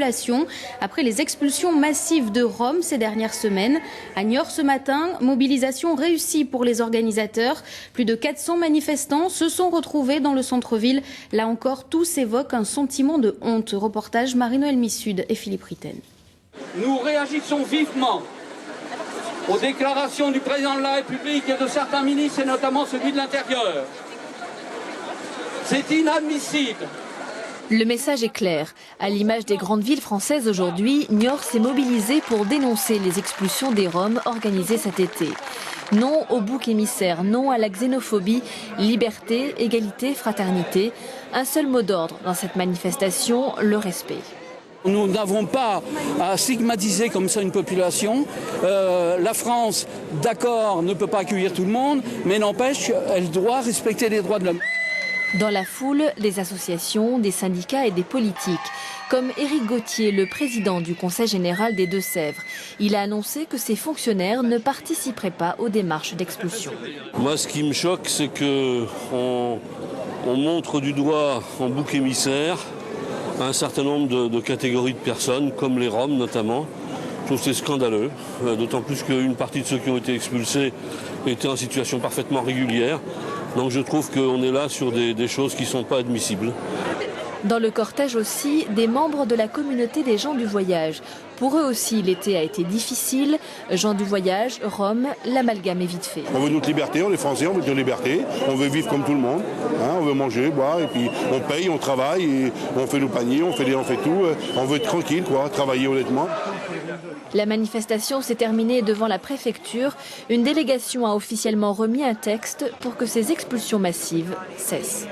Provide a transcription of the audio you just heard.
population après les expulsions massives de Roms ces dernières semaines. À Niort ce matin, mobilisation réussie pour les organisateurs. Plus de 400 manifestants se sont retrouvés dans le centre-ville. Là encore, tous évoquent un sentiment de honte. Reportage Marie-Noël Missud et Philippe Ritten. Nous réagissons vivement aux déclarations du président de la République et de certains ministres, et notamment celui de l'Intérieur. C'est inadmissible. Le message est clair. À l'image des grandes villes françaises aujourd'hui, Niort s'est mobilisé pour dénoncer les expulsions des Roms organisées cet été. Non au bouc émissaire, non à la xénophobie, liberté, égalité, fraternité. Un seul mot d'ordre dans cette manifestation, le respect. Nous n'avons pas à stigmatiser comme ça une population. La France, d'accord, ne peut pas accueillir tout le monde, mais n'empêche, elle doit respecter les droits de l'homme. Dans la foule, des associations, des syndicats et des politiques, comme Éric Gauthier, le président du Conseil général des Deux-Sèvres. Il a annoncé que ses fonctionnaires ne participeraient pas aux démarches d'expulsion. Moi, ce qui me choque, c'est qu'on montre du doigt en bouc émissaire un certain nombre de catégories de personnes, comme les Roms notamment. Je trouve que c'est scandaleux, d'autant plus qu'une partie de ceux qui ont été expulsés étaient en situation parfaitement régulière. Donc je trouve qu'on est là sur des choses qui ne sont pas admissibles. Dans le cortège aussi, des membres de la communauté des gens du voyage. Pour eux aussi, l'été a été difficile. Gens du voyage, Roms, l'amalgame est vite fait. On veut notre liberté, on est français, on veut notre liberté. On veut vivre comme tout le monde. On veut manger, boire, et puis on paye, on travaille, et on fait nos paniers, on fait tout. On veut être tranquille, travailler honnêtement. La manifestation s'est terminée devant la préfecture. Une délégation a officiellement remis un texte pour que ces expulsions massives cessent.